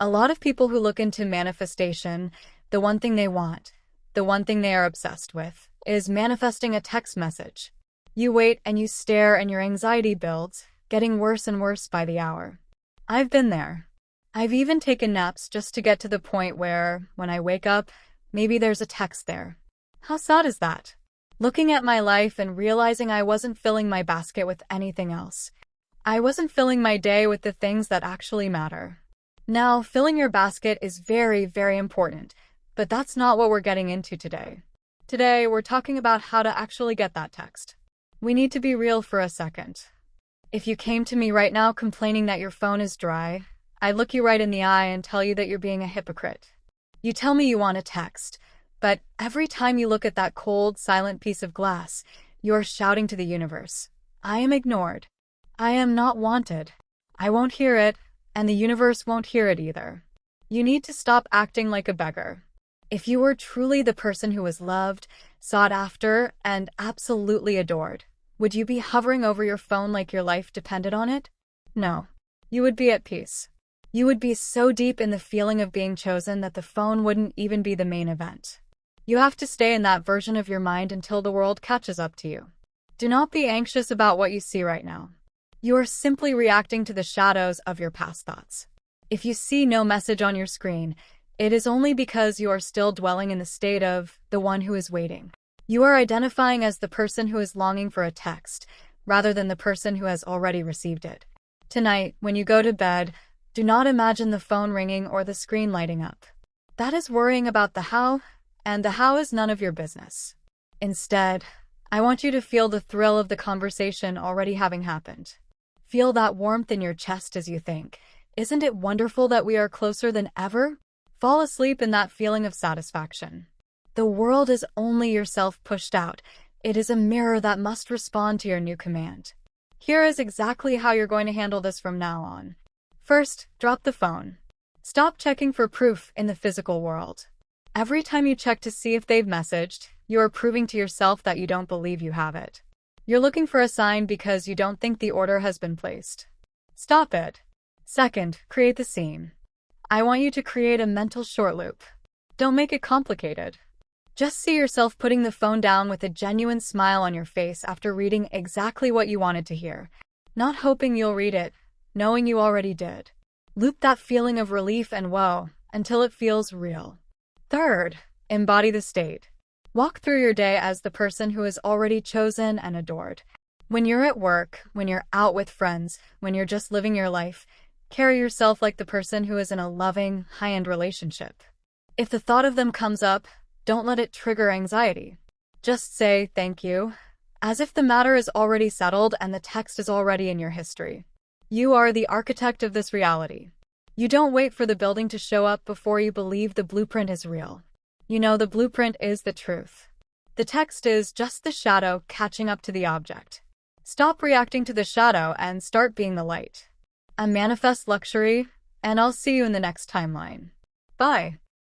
A lot of people who look into manifestation, the one thing they want, the one thing they are obsessed with, is manifesting a text message. You wait and you stare and your anxiety builds, getting worse and worse by the hour. I've been there. I've even taken naps just to get to the point where, when I wake up, maybe there's a text there. How sad is that? Looking at my life and realizing I wasn't filling my basket with anything else. I wasn't filling my day with the things that actually matter. Now, filling your basket is very, very important, but that's not what we're getting into today. Today, we're talking about how to actually get that text. We need to be real for a second. If you came to me right now complaining that your phone is dry, I'd look you right in the eye and tell you that you're being a hypocrite. You tell me you want a text, but every time you look at that cold, silent piece of glass, you're shouting to the universe, I am ignored. I am not wanted. I won't hear it, and the universe won't hear it either. You need to stop acting like a beggar. If you were truly the person who was loved, sought after, and absolutely adored, would you be hovering over your phone like your life depended on it? No. You would be at peace. You would be so deep in the feeling of being chosen that the phone wouldn't even be the main event. You have to stay in that version of your mind until the world catches up to you. Do not be anxious about what you see right now. You are simply reacting to the shadows of your past thoughts. If you see no message on your screen, it is only because you are still dwelling in the state of the one who is waiting. You are identifying as the person who is longing for a text, rather than the person who has already received it. Tonight, when you go to bed, do not imagine the phone ringing or the screen lighting up. That is worrying about the how, and the how is none of your business. Instead, I want you to feel the thrill of the conversation already having happened. Feel that warmth in your chest as you think, isn't it wonderful that we are closer than ever? Fall asleep in that feeling of satisfaction. The world is only yourself pushed out. It is a mirror that must respond to your new command. Here is exactly how you're going to handle this from now on. First, drop the phone. Stop checking for proof in the physical world. Every time you check to see if they've messaged, you are proving to yourself that you don't believe you have it. You're looking for a sign because you don't think the order has been placed. Stop it. Second, create the scene. I want you to create a mental short loop. Don't make it complicated. Just see yourself putting the phone down with a genuine smile on your face after reading exactly what you wanted to hear. Not hoping you'll read it, knowing you already did. Loop that feeling of relief and woe until it feels real. Third, embody the state. Walk through your day as the person who is already chosen and adored. When you're at work, when you're out with friends, when you're just living your life, carry yourself like the person who is in a loving, high-end relationship. If the thought of them comes up, don't let it trigger anxiety. Just say thank you, as if the matter is already settled and the text is already in your history. You are the architect of this reality. You don't wait for the building to show up before you believe the blueprint is real. You know the blueprint is the truth. The text is just the shadow catching up to the object. Stop reacting to the shadow and start being the light. A manifest luxury, and I'll see you in the next timeline. Bye.